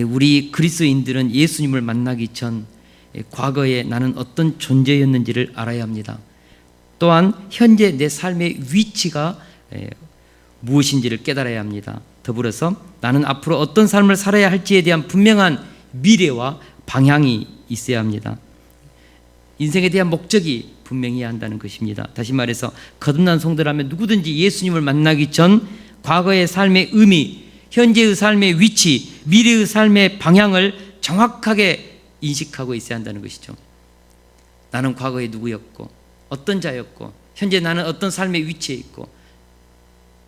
우리 그리스도인들은 예수님을 만나기 전 과거에 나는 어떤 존재였는지를 알아야 합니다. 또한 현재 내 삶의 위치가 무엇인지를 깨달아야 합니다. 더불어서 나는 앞으로 어떤 삶을 살아야 할지에 대한 분명한 미래와 방향이 있어야 합니다. 인생에 대한 목적이 분명해야 한다는 것입니다. 다시 말해서 거듭난 성도라면 누구든지 예수님을 만나기 전 과거의 삶의 의미, 현재의 삶의 위치, 미래의 삶의 방향을 정확하게 인식하고 있어야 한다는 것이죠. 나는 과거에 누구였고 어떤 자였고 현재 나는 어떤 삶의 위치에 있고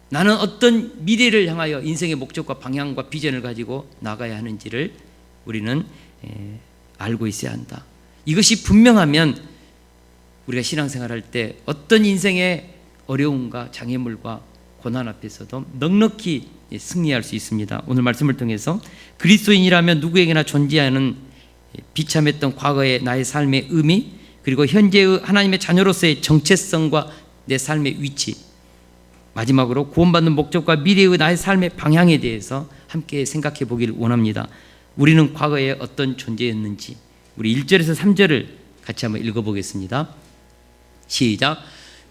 나는 어떤 미래를 향하여 인생의 목적과 방향과 비전을 가지고 나가야 하는지를 우리는 알고 있어야 한다. 이것이 분명하면 우리가 신앙생활할 때 어떤 인생의 어려움과 장애물과 고난 앞에서도 넉넉히 승리할 수 있습니다. 오늘 말씀을 통해서 그리스도인이라면 누구에게나 존재하는 비참했던 과거의 나의 삶의 의미, 그리고 현재의 하나님의 자녀로서의 정체성과 내 삶의 위치, 마지막으로 구원받는 목적과 미래의 나의 삶의 방향에 대해서 함께 생각해 보기를 원합니다. 우리는 과거에 어떤 존재였는지 우리 1절에서 3절을 같이 한번 읽어보겠습니다. 시작.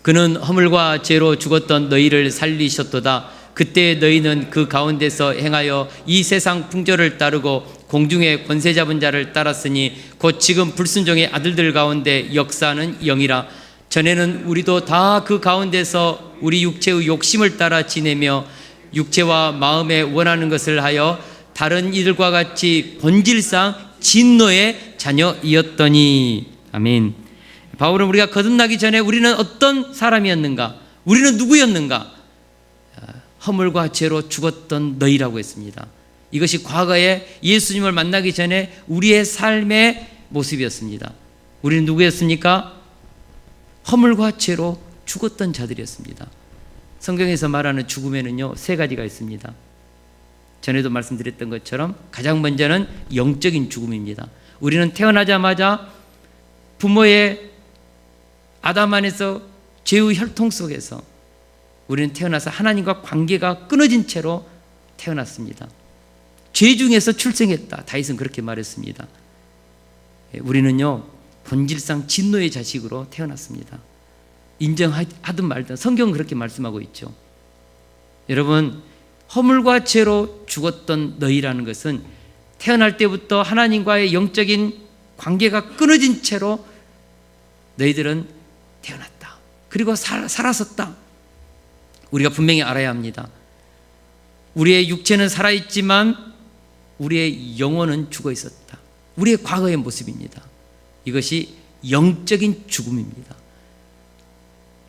그는 허물과 죄로 죽었던 너희를 살리셨도다. 그때 너희는 그 가운데서 행하여 이 세상 풍조를 따르고 공중의 권세 잡은 자를 따랐으니 곧 지금 불순종의 아들들 가운데 역사하는 영이라. 전에는 우리도 다 그 가운데서 우리 육체의 욕심을 따라 지내며 육체와 마음에 원하는 것을 하여 다른 이들과 같이 본질상 진노의 자녀이었더니. 아멘. 바울은 우리가 거듭나기 전에 우리는 어떤 사람이었는가? 우리는 누구였는가? 허물과 죄로 죽었던 너희라고 했습니다. 이것이 과거에 예수님을 만나기 전에 우리의 삶의 모습이었습니다. 우리는 누구였습니까? 허물과 죄로 죽었던 자들이었습니다. 성경에서 말하는 죽음에는요, 세 가지가 있습니다. 전에도 말씀드렸던 것처럼 가장 먼저는 영적인 죽음입니다. 우리는 태어나자마자 부모의 아담 안에서 죄의 혈통 속에서 우리는 태어나서 하나님과 관계가 끊어진 채로 태어났습니다. 죄 중에서 출생했다. 다윗은 그렇게 말했습니다. 우리는요, 본질상 진노의 자식으로 태어났습니다. 인정하든 말든 성경은 그렇게 말씀하고 있죠. 여러분, 허물과 죄로 죽었던 너희라는 것은 태어날 때부터 하나님과의 영적인 관계가 끊어진 채로 너희들은 태어났다. 그리고 살았었다. 우리가 분명히 알아야 합니다. 우리의 육체는 살아있지만 우리의 영혼은 죽어 있었다. 우리의 과거의 모습입니다. 이것이 영적인 죽음입니다.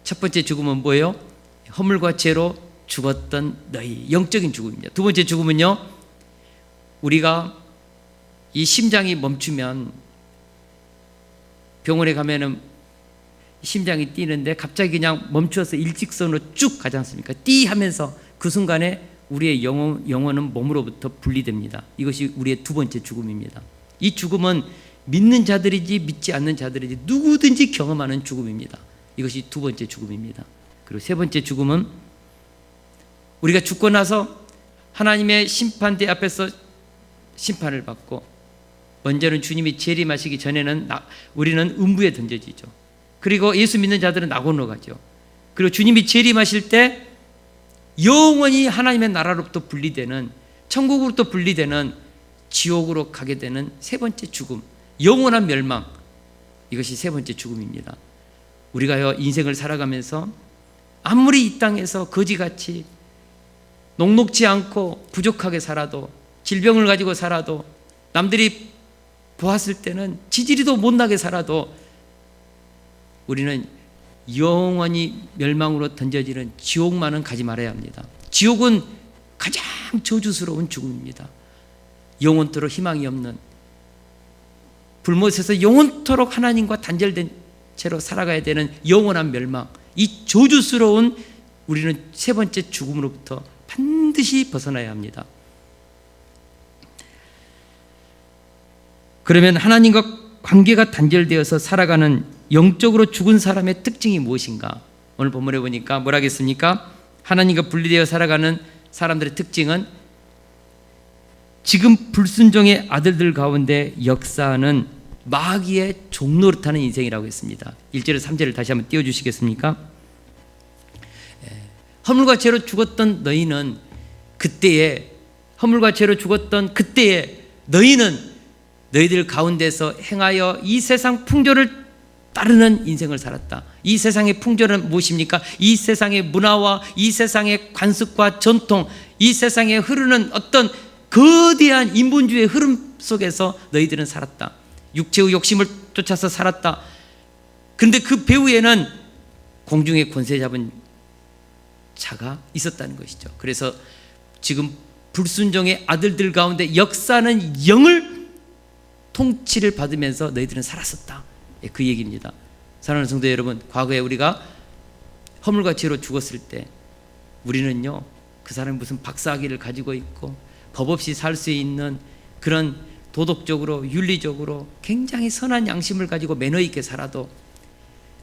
첫 번째 죽음은 뭐예요? 허물과 죄로 죽었던 너희, 영적인 죽음입니다. 두 번째 죽음은요, 우리가 이 심장이 멈추면 병원에 가면은 심장이 뛰는데 갑자기 그냥 멈춰서 일직선으로 쭉 가지 않습니까? 띠 하면서 그 순간에 우리의 영혼은 몸으로부터 분리됩니다. 이것이 우리의 두 번째 죽음입니다. 이 죽음은 믿는 자들이지 믿지 않는 자들이지 누구든지 경험하는 죽음입니다. 이것이 두 번째 죽음입니다. 그리고 세 번째 죽음은 우리가 죽고 나서 하나님의 심판대 앞에서 심판을 받고, 먼저는 주님이 재림하시기 전에는 우리는 음부에 던져지죠. 그리고 예수 믿는 자들은 낙원으로 가죠. 그리고 주님이 재림하실 때 영원히 하나님의 나라로부터 분리되는, 천국으로부터 분리되는 지옥으로 가게 되는 세 번째 죽음, 영원한 멸망, 이것이 세 번째 죽음입니다. 우리가 인생을 살아가면서 아무리 이 땅에서 거지같이 녹록지 않고 부족하게 살아도, 질병을 가지고 살아도, 남들이 보았을 때는 지지리도 못나게 살아도 우리는 영원히 멸망으로 던져지는 지옥만은 가지 말아야 합니다. 지옥은 가장 저주스러운 죽음입니다. 영원토록 희망이 없는, 불못에서 영원토록 하나님과 단절된 채로 살아가야 되는 영원한 멸망, 이 저주스러운 우리는 세 번째 죽음으로부터 반드시 벗어나야 합니다. 그러면 하나님과 관계가 단절되어서 살아가는 영적으로 죽은 사람의 특징이 무엇인가? 오늘 본문에 보니까 뭐라 하겠습니까? 하나님과 분리되어 살아가는 사람들의 특징은 지금 불순종의 아들들 가운데 역사하는 마귀의 종노릇하는 인생이라고 했습니다. 1절에서 3절을 다시 한번 띄워주시겠습니까? 허물과 죄로 죽었던 너희는 그때에, 허물과 죄로 죽었던 그때에 너희는 너희들 가운데서 행하여 이 세상 풍조를 따르는 인생을 살았다. 이 세상의 풍조는 무엇입니까? 이 세상의 문화와 이 세상의 관습과 전통, 이 세상에 흐르는 어떤 거대한 인본주의의 흐름 속에서 너희들은 살았다. 육체의 욕심을 쫓아서 살았다. 그런데 그 배후에는 공중의 권세 잡은 자가 있었다는 것이죠. 그래서 지금 불순종의 아들들 가운데 역사는 영을 통치를 받으면서 너희들은 살았었다. 그 얘기입니다. 사랑하는 성도 여러분, 과거에 우리가 허물과 죄로 죽었을 때 우리는요, 그 사람이 무슨 박사학위를 가지고 있고 법 없이 살 수 있는 그런 도덕적으로 윤리적으로 굉장히 선한 양심을 가지고 매너 있게 살아도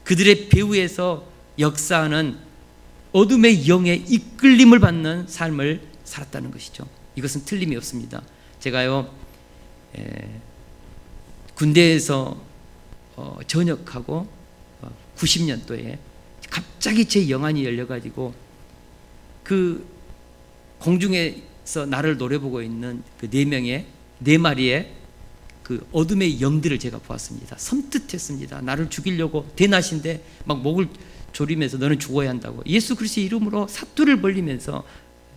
그들의 배후에서 역사하는 어둠의 영에 이끌림을 받는 삶을 살았다는 것이죠. 이것은 틀림이 없습니다. 제가요, 군대에서 전역하고 90년도에 갑자기 제 영안이 열려가지고 그 공중에서 나를 노려보고 있는 그 네 마리의 그 어둠의 영들을 제가 보았습니다. 섬뜩했습니다. 나를 죽이려고 대낮인데 막 목을 조리면서 너는 죽어야 한다고 예수 그리스도의 이름으로 사투를 벌리면서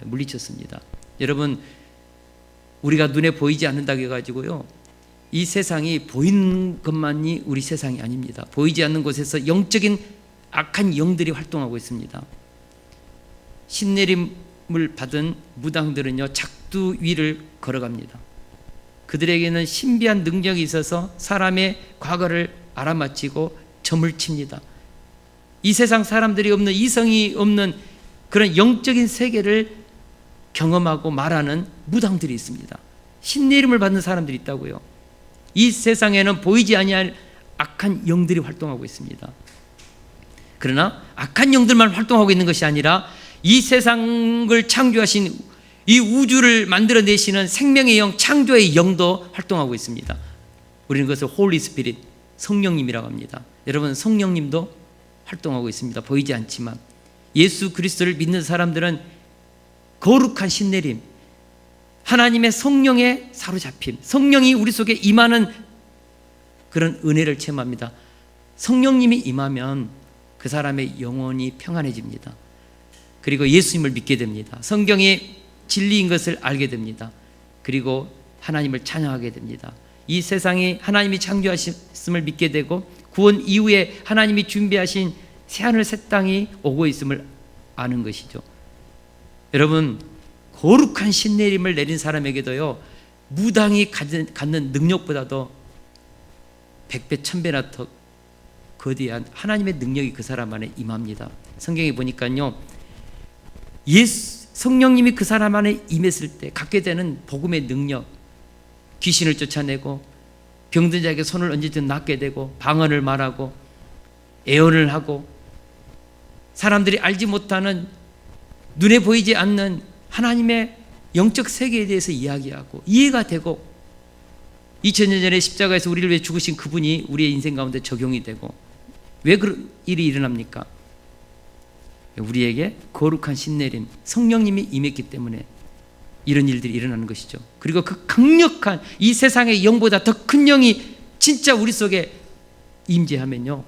물리쳤습니다. 여러분, 우리가 눈에 보이지 않는다고 해가지고요, 이 세상이 보이는 것만이 우리 세상이 아닙니다. 보이지 않는 곳에서 영적인 악한 영들이 활동하고 있습니다. 신내림을 받은 무당들은요, 작두 위를 걸어갑니다. 그들에게는 신비한 능력이 있어서 사람의 과거를 알아맞히고 점을 칩니다. 이 세상 사람들이 없는, 이성이 없는 그런 영적인 세계를 경험하고 말하는 무당들이 있습니다. 신내림을 받는 사람들이 있다고요. 이 세상에는 보이지 아니할 악한 영들이 활동하고 있습니다. 그러나 악한 영들만 활동하고 있는 것이 아니라 이 세상을 창조하신, 이 우주를 만들어내시는 생명의 영, 창조의 영도 활동하고 있습니다. 우리는 그것을 홀리 스피릿, 성령님이라고 합니다. 여러분, 성령님도 활동하고 있습니다. 보이지 않지만. 예수 그리스도를 믿는 사람들은 거룩한 신내림, 하나님의 성령에 사로잡힘, 성령이 우리 속에 임하는 그런 은혜를 체험합니다. 성령님이 임하면 그 사람의 영혼이 평안해집니다. 그리고 예수님을 믿게 됩니다. 성경이 진리인 것을 알게 됩니다. 그리고 하나님을 찬양하게 됩니다. 이 세상이 하나님이 창조하셨음을 믿게 되고 구원 이후에 하나님이 준비하신 새하늘 새 땅이 오고 있음을 아는 것이죠. 여러분, 거룩한 신내림을 내린 사람에게도요, 무당이 갖는 능력보다도 100배, 1000배나 더 거대한 하나님의 능력이 그 사람 안에 임합니다. 성경에 보니까요, 성령님이 그 사람 안에 임했을 때 갖게 되는 복음의 능력, 귀신을 쫓아내고 병든 자에게 손을 얹어도 낫게 되고 방언을 말하고 애언을 하고 사람들이 알지 못하는, 눈에 보이지 않는 하나님의 영적 세계에 대해서 이야기하고 이해가 되고 2000년 전에 십자가에서 우리를 위해 죽으신 그분이 우리의 인생 가운데 적용이 되고, 왜 그런 일이 일어납니까? 우리에게 거룩한 신내림, 성령님이 임했기 때문에 이런 일들이 일어나는 것이죠. 그리고 그 강력한 이 세상의 영보다 더 큰 영이 진짜 우리 속에 임재하면요,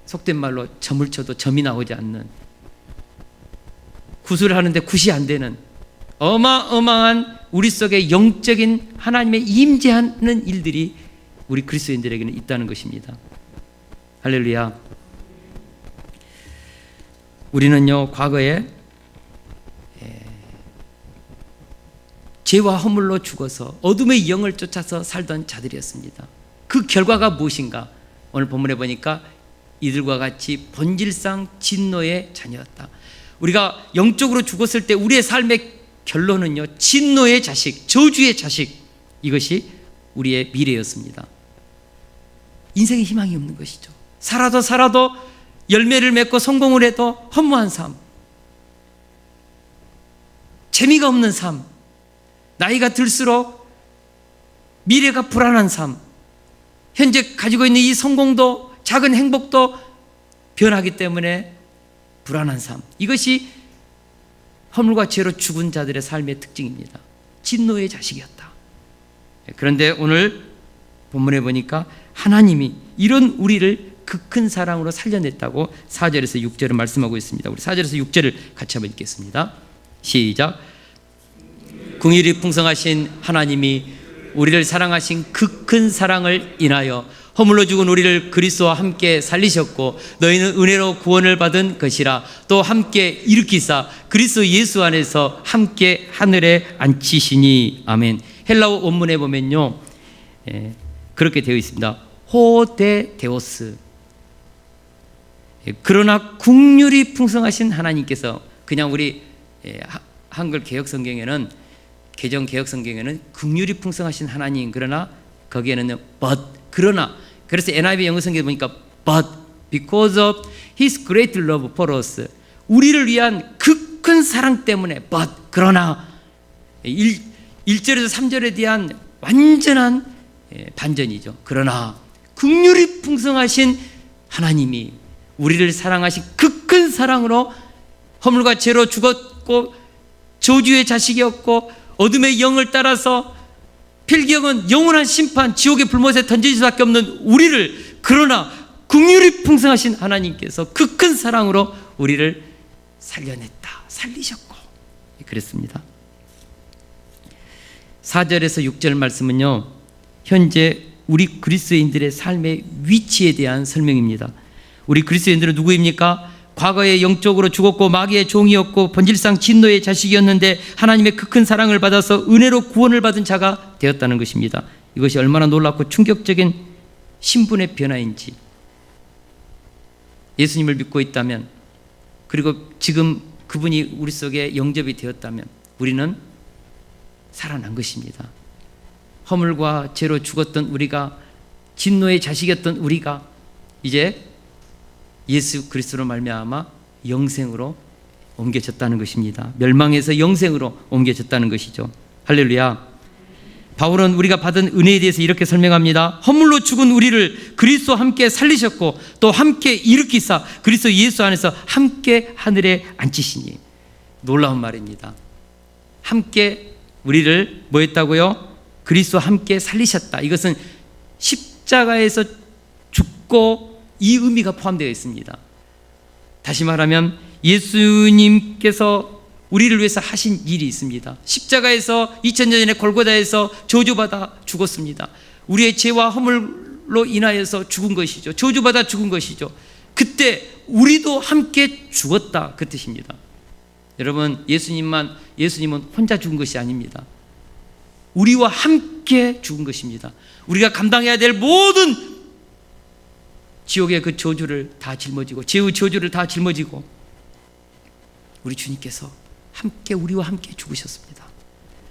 속된 말로 점을 쳐도 점이 나오지 않는, 구슬을 하는데 굿이 안 되는 어마어마한 우리 속에 영적인 하나님의 임재하는 일들이 우리 그리스도인들에게는 있다는 것입니다. 할렐루야. 우리는요, 과거에 죄와 허물로 죽어서 어둠의 영을 쫓아서 살던 자들이었습니다. 그 결과가 무엇인가? 오늘 본문에 보니까 이들과 같이 본질상 진노의 자녀였다. 우리가 영적으로 죽었을 때 우리의 삶의 결론은요, 진노의 자식, 저주의 자식, 이것이 우리의 미래였습니다. 인생에 희망이 없는 것이죠. 살아도 열매를 맺고 성공을 해도 허무한 삶, 재미가 없는 삶, 나이가 들수록 미래가 불안한 삶, 현재 가지고 있는 이 성공도 작은 행복도 변하기 때문에 불안한 삶, 이것이 허물과 죄로 죽은 자들의 삶의 특징입니다. 진노의 자식이었다. 그런데 오늘 본문에 보니까 하나님이 이런 우리를 그 큰 사랑으로 살려냈다고 4절에서 6절을 말씀하고 있습니다. 우리 4절에서 6절을 같이 한번 읽겠습니다. 시작. 긍휼이 풍성하신 하나님이 우리를 사랑하신 그 큰 사랑을 인하여 허물로 죽은 우리를 그리스도와 함께 살리셨고 너희는 은혜로 구원을 받은 것이라. 또 함께 일으키사 그리스도 예수 안에서 함께 하늘에 앉히시니. 아멘. 헬라어 원문에 보면요, 그렇게 되어 있습니다. 호데데오스. 그러나 긍휼이 풍성하신 하나님께서, 그냥 우리 한글 개혁 성경에는, 개정 개혁 성경에는 긍휼이 풍성하신 하나님, 그러나 거기에는 but, 그러나, 그래서 NIV 영어 성경에 보니까 but because of his great love for us, 우리를 위한 그 큰 사랑 때문에, but, 그러나 1절에서 3절에 대한 완전한 반전이죠. 그러나 긍휼이 풍성하신 하나님이 우리를 사랑하신 그 큰 사랑으로 허물과 죄로 죽었고 저주의 자식이었고 어둠의 영을 따라서 필경은 영원한 심판, 지옥의 불못에 던질 수밖에 없는 우리를, 그러나 긍휼이 풍성하신 하나님께서 그 큰 사랑으로 우리를 살려냈다, 살리셨고 그랬습니다. 4절에서 6절 말씀은요, 현재 우리 그리스도인들의 삶의 위치에 대한 설명입니다. 우리 그리스도인들은 누구입니까? 과거에 영적으로 죽었고 마귀의 종이었고 본질상 진노의 자식이었는데 하나님의 그 큰 사랑을 받아서 은혜로 구원을 받은 자가 되었다는 것입니다. 이것이 얼마나 놀랍고 충격적인 신분의 변화인지. 예수님을 믿고 있다면, 그리고 지금 그분이 우리 속에 영접이 되었다면 우리는 살아난 것입니다. 허물과 죄로 죽었던 우리가, 진노의 자식이었던 우리가 이제 예수 그리스도로 말미암아 영생으로 옮겨졌다는 것입니다. 멸망에서 영생으로 옮겨졌다는 것이죠. 할렐루야. 바울은 우리가 받은 은혜에 대해서 이렇게 설명합니다. 허물로 죽은 우리를 그리스도와 함께 살리셨고 또 함께 일으키사 그리스도 예수 안에서 함께 하늘에 앉히시니. 놀라운 말입니다. 함께 우리를 뭐 했다고요? 그리스도와 함께 살리셨다. 이것은 십자가에서 죽고 이 의미가 포함되어 있습니다. 다시 말하면 예수님께서 우리를 위해서 하신 일이 있습니다. 십자가에서 2000년 전에 골고다에서 저주받아 죽었습니다. 우리의 죄와 허물로 인하여서 죽은 것이죠. 저주받아 죽은 것이죠. 그때 우리도 함께 죽었다, 그 뜻입니다. 여러분, 예수님은 혼자 죽은 것이 아닙니다. 우리와 함께 죽은 것입니다. 우리가 감당해야 될 모든 지옥의 그 저주를 다 짊어지고, 죄의 저주를 다 짊어지고 우리 주님께서 함께 우리와 함께 죽으셨습니다.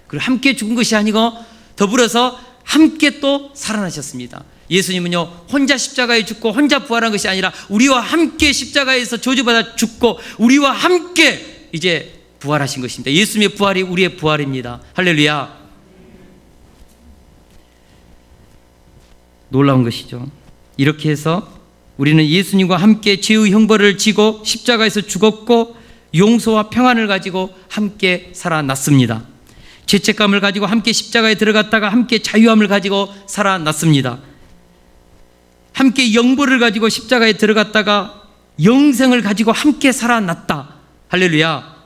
그리고 함께 죽은 것이 아니고 더불어서 함께 또 살아나셨습니다. 예수님은요, 혼자 십자가에 죽고 혼자 부활한 것이 아니라 우리와 함께 십자가에서 저주받아 죽고 우리와 함께 이제 부활하신 것입니다. 예수님의 부활이 우리의 부활입니다. 할렐루야. 놀라운 것이죠. 이렇게 해서 우리는 예수님과 함께 죄의 형벌을 지고 십자가에서 죽었고 용서와 평안을 가지고 함께 살아났습니다. 죄책감을 가지고 함께 십자가에 들어갔다가 함께 자유함을 가지고 살아났습니다. 함께 영벌을 가지고 십자가에 들어갔다가 영생을 가지고 함께 살아났다. 할렐루야.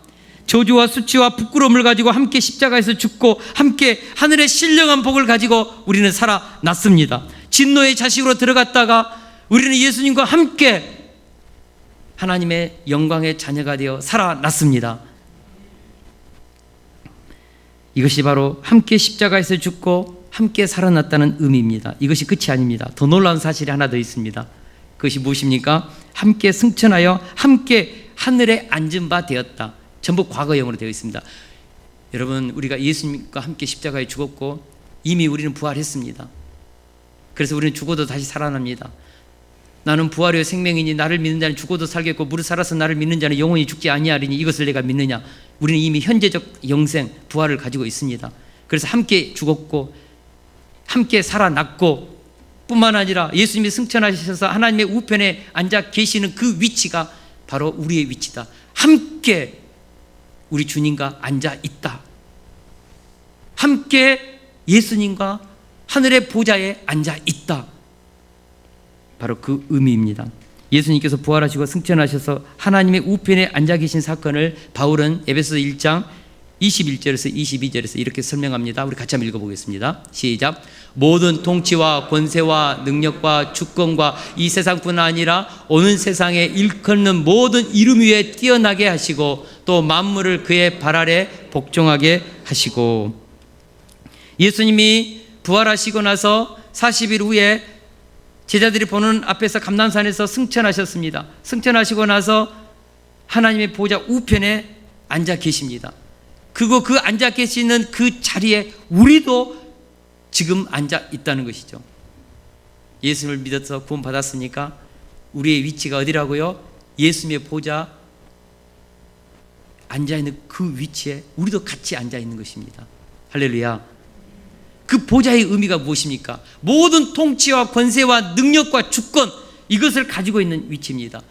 저주와 수치와 부끄러움을 가지고 함께 십자가에서 죽고 함께 하늘의 신령한 복을 가지고 우리는 살아났습니다. 진노의 자식으로 들어갔다가 우리는 예수님과 함께 하나님의 영광의 자녀가 되어 살아났습니다. 이것이 바로 함께 십자가에서 죽고 함께 살아났다는 의미입니다. 이것이 끝이 아닙니다. 더 놀라운 사실이 하나 더 있습니다. 그것이 무엇입니까? 함께 승천하여 함께 하늘에 앉은 바 되었다. 전부 과거형으로 되어 있습니다. 여러분, 우리가 예수님과 함께 십자가에 죽었고 이미 우리는 부활했습니다. 그래서 우리는 죽어도 다시 살아납니다. 나는 부활의 생명이니 나를 믿는 자는 죽어도 살겠고 무릇 살아서 나를 믿는 자는 영원히 죽지 아니하리니 이것을 내가 믿느냐. 우리는 이미 현재적 영생, 부활을 가지고 있습니다. 그래서 함께 죽었고 함께 살아났고 뿐만 아니라 예수님이 승천하셔서 하나님의 우편에 앉아 계시는 그 위치가 바로 우리의 위치다. 함께 우리 주님과 앉아 있다. 함께 예수님과 하늘의 보좌에 앉아 있다. 바로 그 의미입니다. 예수님께서 부활하시고 승천하셔서 하나님의 우편에 앉아 계신 사건을 바울은 에베소서 1장 21절에서 22절에서 이렇게 설명합니다. 우리 같이 한번 읽어보겠습니다. 시작. 모든 통치와 권세와 능력과 주권과 이 세상뿐 아니라 오는 세상에 일컫는 모든 이름 위에 뛰어나게 하시고 또 만물을 그의 발 아래 복종하게 하시고. 예수님이 부활하시고 나서 40일 후에 제자들이 보는 앞에서 감람산에서 승천하셨습니다. 승천하시고 나서 하나님의 보좌 우편에 앉아 계십니다. 그리고 그 앉아 계시는 그 자리에 우리도 지금 앉아 있다는 것이죠. 예수님을 믿어서 구원 받았으니까 우리의 위치가 어디라고요? 예수님의 보좌 앉아 있는 그 위치에 우리도 같이 앉아 있는 것입니다. 할렐루야. 그 보좌의 의미가 무엇입니까? 모든 통치와 권세와 능력과 주권, 이것을 가지고 있는 위치입니다.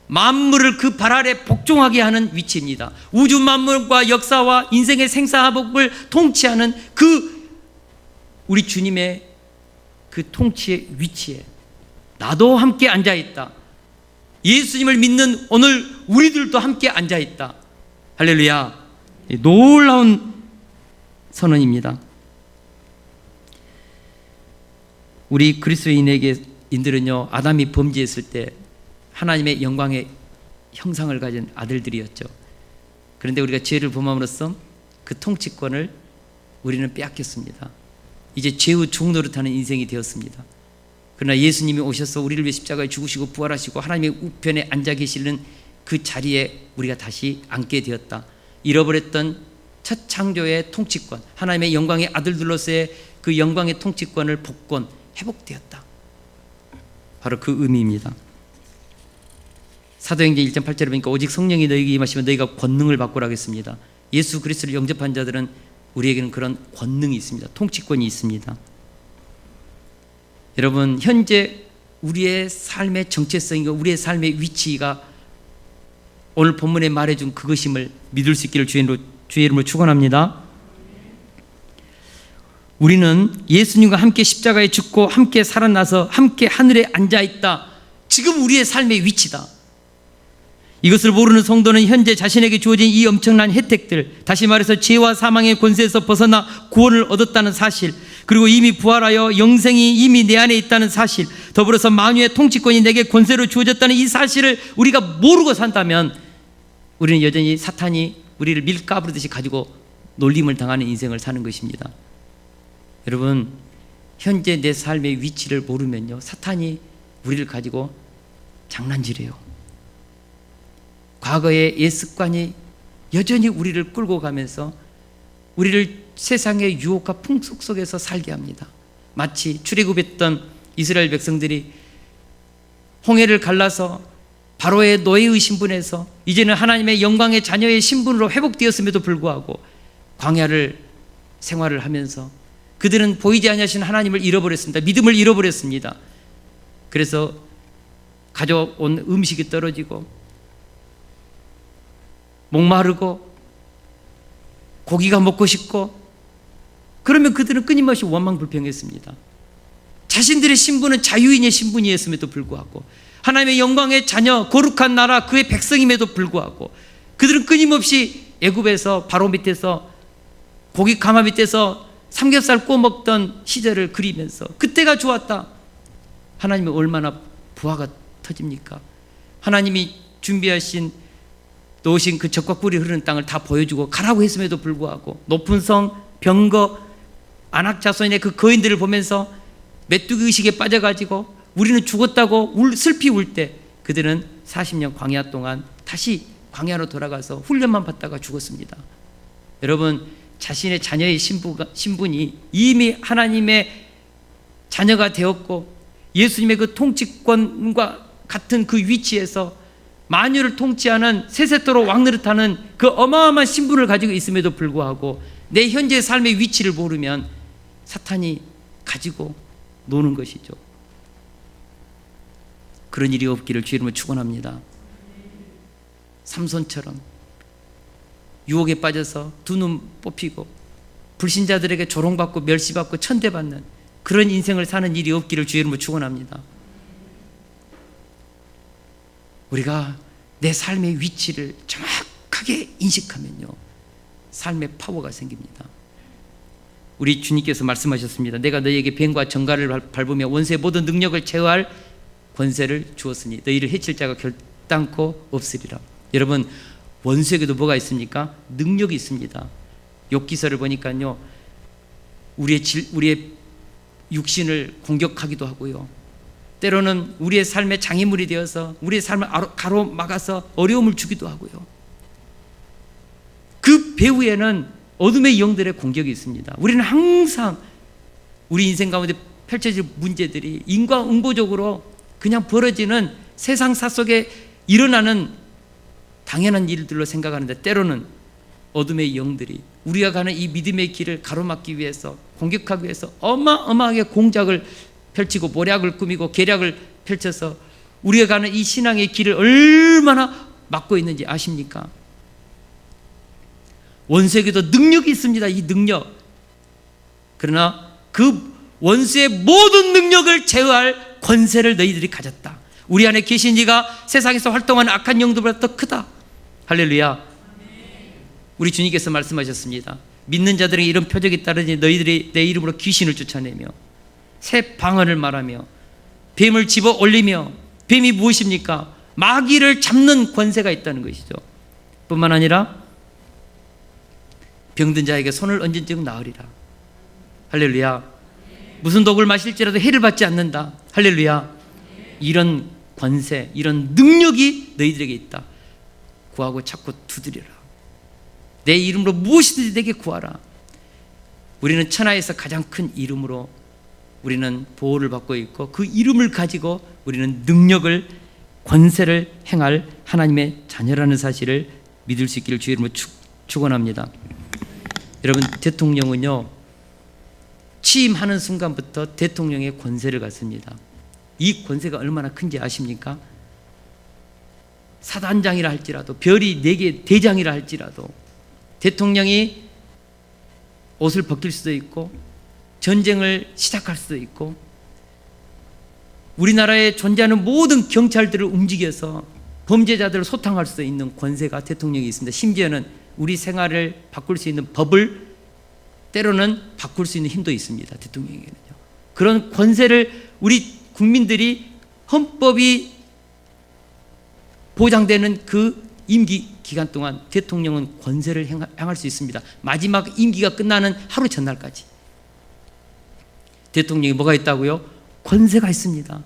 만물을 그 발 아래 복종하게 하는 위치입니다. 우주 만물과 역사와 인생의 생사화복을 통치하는 그 우리 주님의 그 통치의 위치에 나도 함께 앉아있다. 예수님을 믿는 오늘 우리들도 함께 앉아있다. 할렐루야. 놀라운 선언입니다. 우리 그리스도인들은요, 아담이 범죄했을 때 하나님의 영광의 형상을 가진 아들들이었죠. 그런데 우리가 죄를 범함으로써 그 통치권을 우리는 빼앗겼습니다. 이제 죄의 종노릇하는 인생이 되었습니다. 그러나 예수님이 오셔서 우리를 위해 십자가에 죽으시고 부활하시고 하나님의 우편에 앉아 계시는 그 자리에 우리가 다시 앉게 되었다. 잃어버렸던 첫 창조의 통치권, 하나님의 영광의 아들들로서의 그 영광의 통치권을 복권, 회복되었다. 바로 그 의미입니다. 사도행전 1장 8절에 보니까 오직 성령이 너희에게 임하시면 너희가 권능을 받고라 하겠습니다. 예수 그리스도를 영접한 자들은 우리에게는 그런 권능이 있습니다. 통치권이 있습니다. 여러분, 현재 우리의 삶의 정체성이고 우리의 삶의 위치가 오늘 본문에 말해준 그것임을 믿을 수 있기를 주의 이름으로 축원합니다. 우리는 예수님과 함께 십자가에 죽고 함께 살아나서 함께 하늘에 앉아있다. 지금 우리의 삶의 위치다. 이것을 모르는 성도는 현재 자신에게 주어진 이 엄청난 혜택들, 다시 말해서 죄와 사망의 권세에서 벗어나 구원을 얻었다는 사실, 그리고 이미 부활하여 영생이 이미 내 안에 있다는 사실, 더불어서 만유의 통치권이 내게 권세로 주어졌다는 이 사실을 우리가 모르고 산다면 우리는 여전히 사탄이 우리를 밀가부르듯이 가지고 놀림을 당하는 인생을 사는 것입니다. 여러분, 현재 내 삶의 위치를 모르면요, 사탄이 우리를 가지고 장난질해요. 과거의 옛 습관이 여전히 우리를 끌고 가면서 우리를 세상의 유혹과 풍속 속에서 살게 합니다. 마치 출애굽했던 이스라엘 백성들이 홍해를 갈라서 바로의 노예의 신분에서 이제는 하나님의 영광의 자녀의 신분으로 회복되었음에도 불구하고 광야를 생활을 하면서 그들은 보이지 아니하신 하나님을 잃어버렸습니다. 믿음을 잃어버렸습니다. 그래서 가져온 음식이 떨어지고 목마르고 고기가 먹고 싶고, 그러면 그들은 끊임없이 원망불평했습니다. 자신들의 신분은 자유인의 신분이었음에도 불구하고, 하나님의 영광의 자녀, 거룩한 나라 그의 백성임에도 불구하고 그들은 끊임없이 애굽에서 바로 밑에서 고기 가마 밑에서 삼겹살 구워 먹던 시절을 그리면서 그때가 좋았다. 하나님이 얼마나 부하가 터집니까? 하나님이 준비하신 놓으신 그 젖과 꿀이 흐르는 땅을 다 보여주고 가라고 했음에도 불구하고 높은 성, 병거, 안악자손의 그 거인들을 보면서 메뚜기 의식에 빠져가지고 우리는 죽었다고 슬피 울 때 그들은 40년 광야 동안 다시 광야로 돌아가서 훈련만 받다가 죽었습니다. 여러분, 자신의 자녀의 신분이 이미 하나님의 자녀가 되었고 예수님의 그 통치권과 같은 그 위치에서 만유를 통치하는 세세토록 왕노릇하는 그 어마어마한 신분을 가지고 있음에도 불구하고 내 현재 삶의 위치를 모르면 사탄이 가지고 노는 것이죠. 그런 일이 없기를 주의 이름으로 축원합니다. 삼손처럼 유혹에 빠져서 두 눈 뽑히고 불신자들에게 조롱받고 멸시받고 천대받는 그런 인생을 사는 일이 없기를 주의 이름으로 축원합니다. 우리가 내 삶의 위치를 정확하게 인식하면요, 삶의 파워가 생깁니다. 우리 주님께서 말씀하셨습니다. 내가 너희에게 뱀과 정갈을 밟으며 원수의 모든 능력을 제어할 권세를 주었으니 너희를 해칠 자가 결단코 없으리라. 여러분, 원수에게도 뭐가 있습니까? 능력이 있습니다. 욥기서를 보니까요, 우리의 육신을 공격하기도 하고요, 때로는 우리의 삶의 장애물이 되어서 우리의 삶을 가로막아서 어려움을 주기도 하고요. 그 배후에는 어둠의 영들의 공격이 있습니다. 우리는 항상 우리 인생 가운데 펼쳐질 문제들이 인과응보적으로 그냥 벌어지는 세상사 속에 일어나는 당연한 일들로 생각하는데, 때로는 어둠의 영들이 우리가 가는 이 믿음의 길을 가로막기 위해서, 공격하기 위해서 어마어마하게 공작을 펼치고 모략을 꾸미고 계략을 펼쳐서 우리가 가는 이 신앙의 길을 얼마나 막고 있는지 아십니까? 원수에게도 능력이 있습니다. 이 능력. 그러나 그 원수의 모든 능력을 제어할 권세를 너희들이 가졌다. 우리 안에 계신 이가 세상에서 활동하는 악한 영들보다 더 크다. 할렐루야. 우리 주님께서 말씀하셨습니다. 믿는 자들에게 이런 표적이 따르니 너희들이 내 이름으로 귀신을 쫓아내며 새 방언을 말하며 뱀을 집어 올리며, 뱀이 무엇입니까? 마귀를 잡는 권세가 있다는 것이죠. 뿐만 아니라 병든 자에게 손을 얹은 즉 나으리라. 할렐루야. 무슨 독을 마실지라도 해를 받지 않는다. 할렐루야. 이런 권세, 이런 능력이 너희들에게 있다. 구하고 찾고 두드리라. 내 이름으로 무엇이든지 내게 구하라. 우리는 천하에서 가장 큰 이름으로 우리는 보호를 받고 있고, 그 이름을 가지고 우리는 능력을, 권세를 행할 하나님의 자녀라는 사실을 믿을 수 있기를 주의 이름으로 축원합니다. 여러분, 대통령은요, 취임하는 순간부터 대통령의 권세를 갖습니다. 이 권세가 얼마나 큰지 아십니까? 사단장이라 할지라도, 별이 4개 대장이라 할지라도 대통령이 옷을 벗길 수도 있고 전쟁을 시작할 수도 있고, 우리나라에 존재하는 모든 경찰들을 움직여서 범죄자들을 소탕할 수 있는 권세가 대통령이 있습니다. 심지어는 우리 생활을 바꿀 수 있는 법을 때로는 바꿀 수 있는 힘도 있습니다. 대통령에게는요. 그런 권세를 우리 국민들이, 헌법이 보장되는 그 임기 기간 동안 대통령은 권세를 행할 수 있습니다. 마지막 임기가 끝나는 하루 전날까지. 대통령이 뭐가 있다고요? 권세가 있습니다.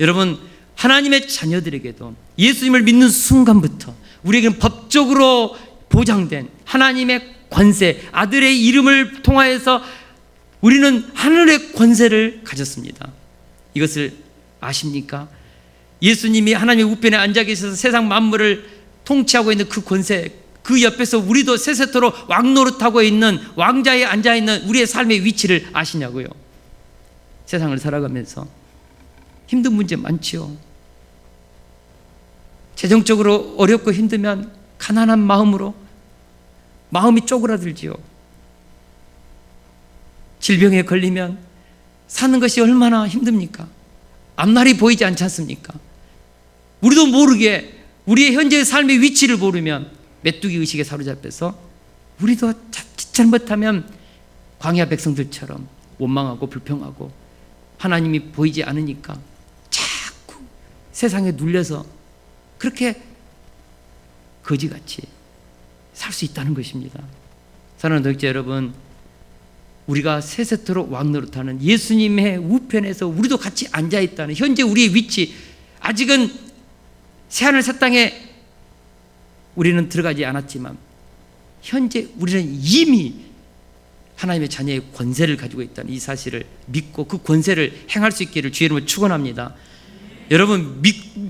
여러분, 하나님의 자녀들에게도 예수님을 믿는 순간부터 우리에게는 법적으로 보장된 하나님의 권세, 아들의 이름을 통하여서 우리는 하늘의 권세를 가졌습니다. 이것을 아십니까? 예수님이 하나님의 우편에 앉아 계셔서 세상 만물을 통치하고 있는 그 권세, 그 옆에서 우리도 세세토록 왕노릇하고 있는 왕자에 앉아 있는 우리의 삶의 위치를 아시냐고요? 세상을 살아가면서 힘든 문제 많지요. 재정적으로 어렵고 힘들면 가난한 마음으로 마음이 쪼그라들지요. 질병에 걸리면 사는 것이 얼마나 힘듭니까? 앞날이 보이지 않지 않습니까? 우리도 모르게 우리의 현재의 삶의 위치를 모르면 메뚜기 의식에 사로잡혀서 우리도 자칫 잘못하면 광야 백성들처럼 원망하고 불평하고 하나님이 보이지 않으니까 자꾸 세상에 눌려서 그렇게 거지같이 살 수 있다는 것입니다. 사랑하는 독자 여러분, 우리가 세세토록 왕노릇하는 예수님의 우편에서 우리도 같이 앉아있다는 현재 우리의 위치, 아직은 새하늘 새 땅에 우리는 들어가지 않았지만 현재 우리는 이미 하나님의 자녀의 권세를 가지고 있다는 이 사실을 믿고 그 권세를 행할 수 있기를 주의 이름으로 축원합니다. 여러분,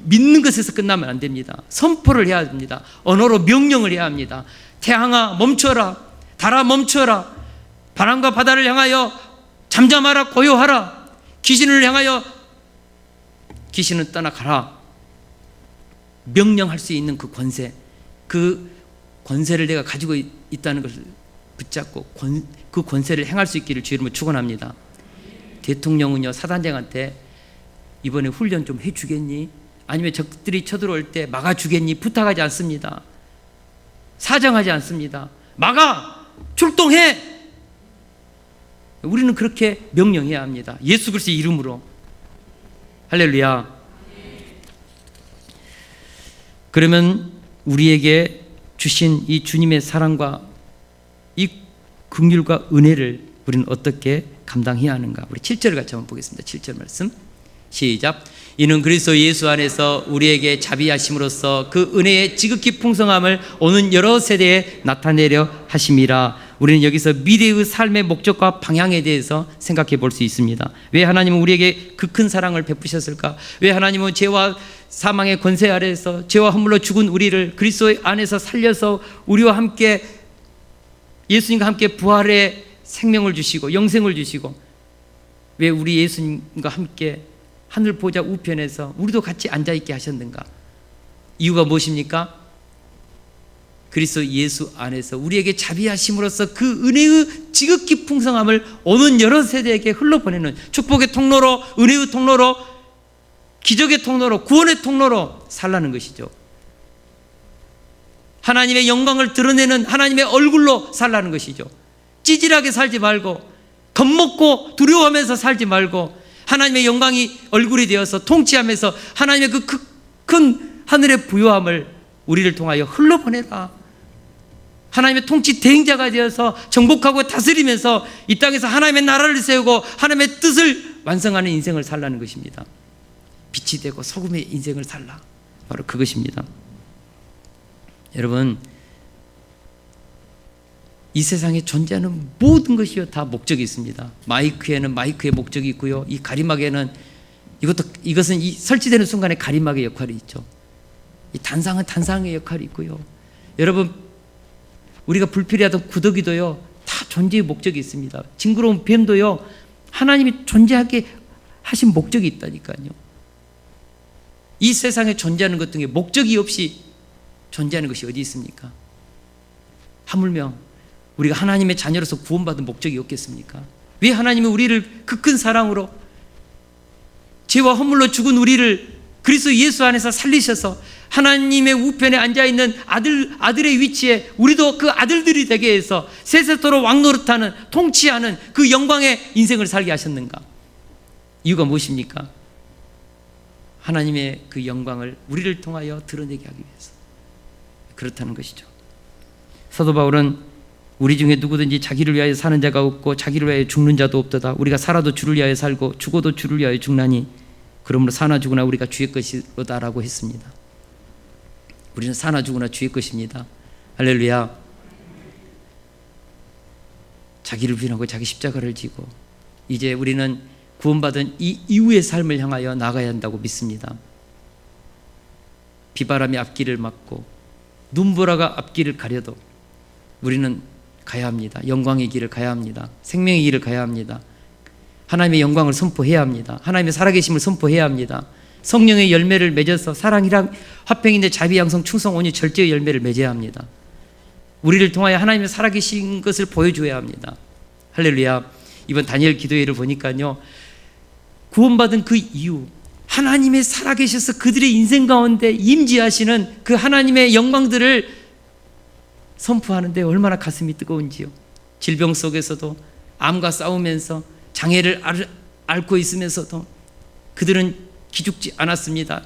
믿는 것에서 끝나면 안 됩니다. 선포를 해야 합니다. 언어로 명령을 해야 합니다. 태양아 멈춰라, 달아 멈춰라, 바람과 바다를 향하여 잠잠하라, 고요하라, 귀신을 향하여 귀신은 떠나가라. 명령할 수 있는 그 권세, 그 권세를 내가 가지고 있다는 것을 붙잡고 그 권세를 행할 수 있기를 주의 이름으로 축원합니다. 대통령은요, 사단장한테 이번에 훈련 좀 해주겠니? 아니면 적들이 쳐들어올 때 막아주겠니? 부탁하지 않습니다. 사정하지 않습니다. 막아! 출동해! 우리는 그렇게 명령해야 합니다. 예수 그리스도의 이름으로. 할렐루야. 그러면 우리에게 주신 이 주님의 사랑과 이 긍휼과 은혜를 우리는 어떻게 감당해야 하는가? 우리 7절을 같이 한번 보겠습니다. 7절 말씀 시작. 이는 그리스도 예수 안에서 우리에게 자비하심으로써 그 은혜의 지극히 풍성함을 오는 여러 세대에 나타내려 하심이라. 우리는 여기서 미래의 삶의 목적과 방향에 대해서 생각해 볼 수 있습니다. 왜 하나님은 우리에게 그 큰 사랑을 베푸셨을까? 왜 하나님은 죄와 사망의 권세 아래에서 죄와 허물로 죽은 우리를 그리스도 안에서 살려서 우리와 함께 예수님과 함께 부활의 생명을 주시고 영생을 주시고, 왜 우리 예수님과 함께 하늘 보좌 우편에서 우리도 같이 앉아있게 하셨는가? 이유가 무엇입니까? 그리스도 예수 안에서 우리에게 자비하심으로써 그 은혜의 지극히 풍성함을 오는 여러 세대에게 흘러보내는 축복의 통로로, 은혜의 통로로, 기적의 통로로, 구원의 통로로 살라는 것이죠. 하나님의 영광을 드러내는 하나님의 얼굴로 살라는 것이죠. 찌질하게 살지 말고, 겁먹고 두려워하면서 살지 말고, 하나님의 영광이 얼굴이 되어서 통치하면서 하나님의 그 큰 하늘의 부요함을 우리를 통하여 흘러보내라. 하나님의 통치 대행자가 되어서 정복하고 다스리면서 이 땅에서 하나님의 나라를 세우고 하나님의 뜻을 완성하는 인생을 살라는 것입니다. 빛이 되고 소금의 인생을 살라. 바로 그것입니다. 여러분, 이 세상에 존재하는 모든 것이요 다 목적이 있습니다. 마이크에는 마이크의 목적이 있고요, 이 가림막에는 이것은 이 설치되는 순간에 가림막의 역할이 있죠. 이 단상은 단상의 역할이 있고요. 여러분, 우리가 불필요하던 구더기도요 다 존재의 목적이 있습니다. 징그러운 뱀도요 하나님이 존재하게 하신 목적이 있다니까요. 이 세상에 존재하는 것 중에 목적이 없이 존재하는 것이 어디 있습니까? 하물며 우리가 하나님의 자녀로서 구원받은 목적이 없겠습니까? 왜 하나님이 우리를 그 큰 사랑으로 죄와 허물로 죽은 우리를 그리스도 예수 안에서 살리셔서 하나님의 우편에 앉아있는 아들의 위치에 우리도 그 아들들이 되게 해서 세세토록 왕노릇하는, 통치하는 그 영광의 인생을 살게 하셨는가? 이유가 무엇입니까? 하나님의 그 영광을 우리를 통하여 드러내게 하기 위해서 그렇다는 것이죠. 사도 바울은 우리 중에 누구든지 자기를 위하여 사는 자가 없고 자기를 위하여 죽는 자도 없도다. 우리가 살아도 주를 위하여 살고 죽어도 주를 위하여 죽나니 그러므로 사나 죽으나 우리가 주의 것이로다라고 했습니다. 우리는 사나 죽으나 주의 것입니다. 할렐루야. 자기를 부인하고 자기 십자가를 지고 이제 우리는 구원받은 이 이후의 삶을 향하여 나가야 한다고 믿습니다. 비바람이 앞길을 막고 눈보라가 앞길을 가려도 우리는 가야 합니다. 영광의 길을 가야 합니다. 생명의 길을 가야 합니다. 하나님의 영광을 선포해야 합니다. 하나님의 살아계심을 선포해야 합니다. 성령의 열매를 맺어서 사랑이랑 화평인데 자비, 양성, 충성, 온유, 절제의 열매를 맺어야 합니다. 우리를 통하여 하나님의 살아계신 것을 보여줘야 합니다. 할렐루야. 이번 다니엘 기도회를 보니까요, 구원받은 그 이후 하나님의 살아계셔서 그들의 인생 가운데 임재하시는 그 하나님의 영광들을 선포하는데 얼마나 가슴이 뜨거운지요. 질병 속에서도 암과 싸우면서 장애를 앓고 있으면서도 그들은 기죽지 않았습니다.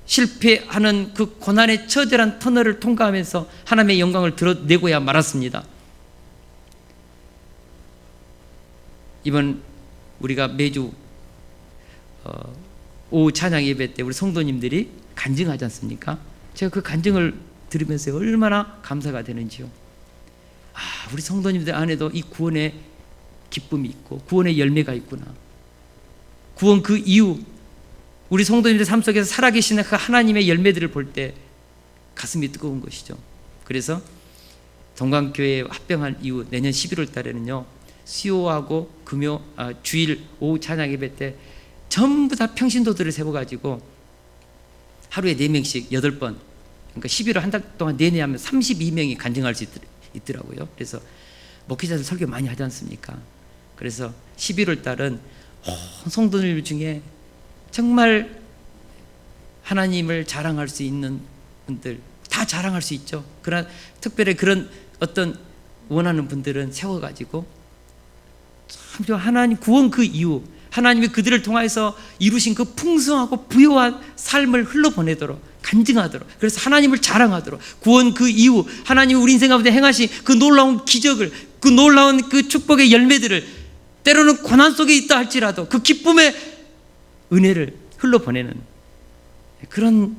실패하는 그 고난의 처절한 터널을 통과하면서 하나님의 영광을 드러내고야 말았습니다. 이번 우리가 매주 오후 찬양 예배 때 우리 성도님들이 간증하지 않습니까? 제가 그 간증을 들으면서 얼마나 감사가 되는지요. 우리 성도님들 안에도 이 구원의 기쁨이 있고 구원의 열매가 있구나. 구원 그 이후 우리 성도님들 삶 속에서 살아계시는 그 하나님의 열매들을 볼 때 가슴이 뜨거운 것이죠. 그래서 동강교회에 합병한 이후 내년 11월 달에는요, 수요하고 주일 오후 찬양 예배 때 전부 다 평신도들을 세워가지고 하루에 4명씩 8번, 그러니까 11월 한 달 동안 내내 하면 32명이 간증할 수 있더라고요. 그래서 목회자들 설교 많이 하지 않습니까? 그래서 11월 달은 성도들 중에 정말 하나님을 자랑할 수 있는 분들 다 자랑할 수 있죠. 그러나 특별히 그런 어떤 원하는 분들은 세워가지고 참 하나님 구원 그 이후 하나님이 그들을 통해서 이루신 그 풍성하고 부요한 삶을 흘러보내도록 간증하도록, 그래서 하나님을 자랑하도록, 구원 그 이후 하나님이 우리 인생 가운데 행하신 그 놀라운 기적을, 그 놀라운 그 축복의 열매들을, 때로는 고난 속에 있다 할지라도 그 기쁨의 은혜를 흘러보내는 그런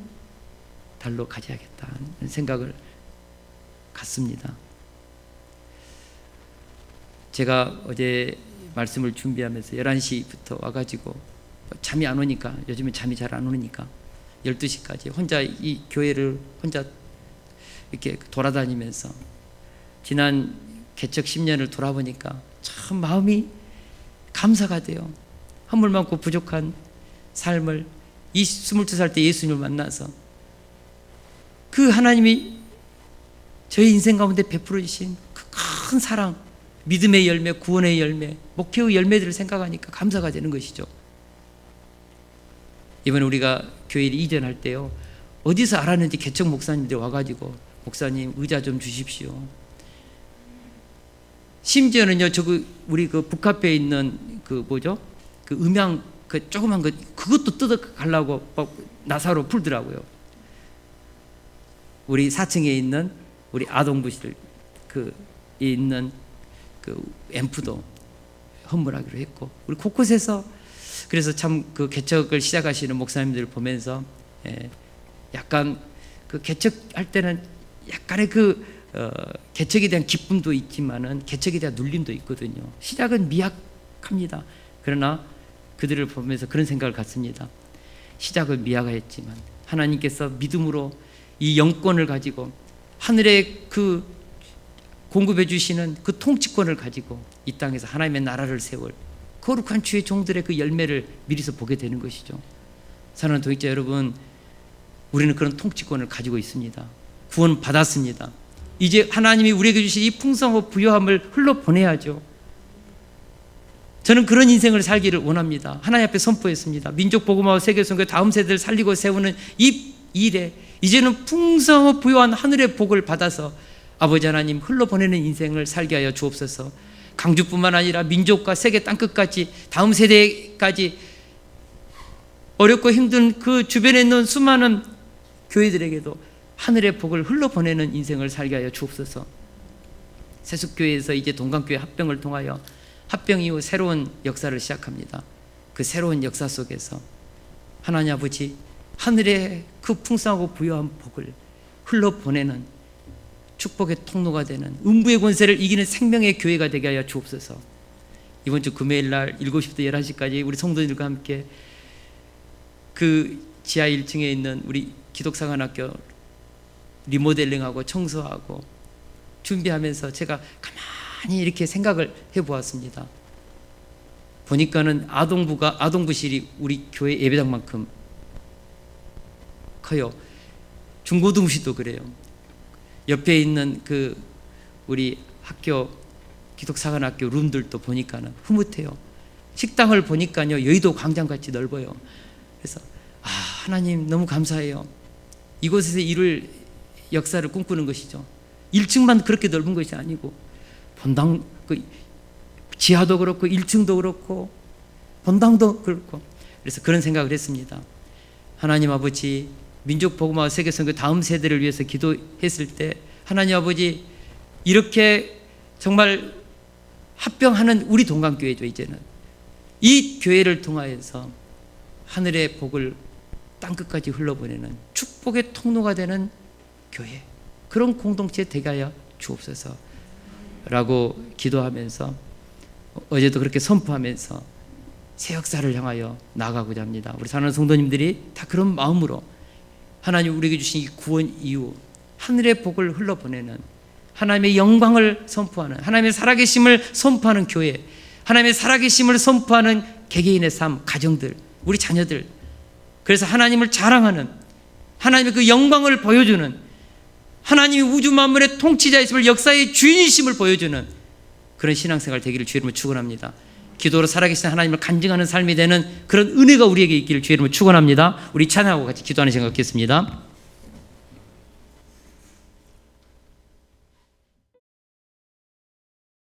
달로 가져야겠다는 생각을 갖습니다. 제가 어제 말씀을 준비하면서 11시부터 와가지고 잠이 안 오니까, 요즘에 잠이 잘 안 오니까 12시까지 혼자 이 교회를 혼자 이렇게 돌아다니면서 지난 개척 10년을 돌아보니까 참 마음이 감사가 돼요. 한물 많고 부족한 삶을 22살 때 예수님을 만나서 그 하나님이 저희 인생 가운데 베풀어 주신 그 큰 사랑, 믿음의 열매, 구원의 열매, 목회의 열매들을 생각하니까 감사가 되는 것이죠. 이번에 우리가 교회를 이전할 때요, 어디서 알았는지 개척 목사님들이 와가지고 목사님 의자 좀 주십시오. 심지어는요, 우리 그 북카페에 있는 그 음향 그 조그만 그것도 뜯어 가려고 나사로 풀더라고요. 우리 4층에 있는 우리 아동부실 있는 그 앰프도 헌물하기로 했고, 우리 곳곳에서, 그래서 참 그 개척을 시작하시는 목사님들을 보면서 약간 그 개척할 때는 약간의 개척에 대한 기쁨도 있지만은 개척에 대한 눌림도 있거든요. 시작은 미약합니다. 그러나 그들을 보면서 그런 생각을 갖습니다. 시작은 미약했지만 하나님께서 믿음으로 이 영권을 가지고 하늘의 그 공급해 주시는 그 통치권을 가지고 이 땅에서 하나님의 나라를 세울 거룩한 주의 종들의 그 열매를 미리서 보게 되는 것이죠. 사랑하는 동역자 여러분, 우리는 그런 통치권을 가지고 있습니다. 구원 받았습니다. 이제 하나님이 우리에게 주신 이 풍성하고 부요함을 흘러보내야죠. 저는 그런 인생을 살기를 원합니다. 하나님 앞에 선포했습니다. 민족 복음화와 세계 선교 다음 세대를 살리고 세우는 이 일에 이제는 풍성하고 부요한 하늘의 복을 받아서 아버지 하나님 흘러보내는 인생을 살게 하여 주옵소서. 강주뿐만 아니라 민족과 세계 땅끝까지 다음 세대까지 어렵고 힘든 그 주변에 있는 수많은 교회들에게도 하늘의 복을 흘러보내는 인생을 살게 하여 주옵소서. 세숫교회에서 이제 동강교회 합병을 통하여 합병 이후 새로운 역사를 시작합니다. 그 새로운 역사 속에서 하나님 아버지 하늘의 그 풍성하고 부요한 복을 흘러보내는 축복의 통로가 되는 음부의 권세를 이기는 생명의 교회가 되게 하여 주옵소서. 이번 주 금요일 날 7시부터 11시까지 우리 성도님들과 함께 그 지하 1층에 있는 우리 기독사관학교 리모델링하고 청소하고 준비하면서 제가 가만히 이렇게 생각을 해보았습니다. 보니까는 아동부실이 우리 교회 예배당만큼 커요. 중고등부실도 그래요. 옆에 있는 그 우리 학교 기독사관학교 룸들도 보니까는 흐뭇해요. 식당을 보니까요 여의도 광장같이 넓어요. 그래서 하나님 너무 감사해요. 이곳에서 이룰 역사를 꿈꾸는 것이죠. 1층만 그렇게 넓은 것이 아니고 본당 지하도 그렇고 1층도 그렇고 본당도 그렇고, 그래서 그런 생각을 했습니다. 하나님 아버지, 민족 복음화 세계 선교 다음 세대를 위해서 기도했을 때 하나님 아버지 이렇게 정말 합병하는 우리 동강교회죠. 이제는 이 교회를 통하여서 하늘의 복을 땅끝까지 흘러보내는 축복의 통로가 되는 교회, 그런 공동체 되게 하여 주옵소서 라고 기도하면서 어제도 그렇게 선포하면서 새 역사를 향하여 나아가고자 합니다. 우리 사랑하는 성도님들이 다 그런 마음으로 하나님 우리에게 주신 이 구원 이후 하늘의 복을 흘러보내는, 하나님의 영광을 선포하는, 하나님의 살아계심을 선포하는 교회, 하나님의 살아계심을 선포하는 개개인의 삶, 가정들, 우리 자녀들, 그래서 하나님을 자랑하는, 하나님의 그 영광을 보여주는, 하나님이 우주 만물의 통치자이심을, 역사의 주인이심을 보여주는 그런 신앙생활 되기를 주의 이름으로 축원합니다. 기도로 살아계신 하나님을 간증하는 삶이 되는 그런 은혜가 우리에게 있기를 주의 이름으로 축원합니다. 우리 찬양하고 같이 기도하는 시간 갖겠습니다.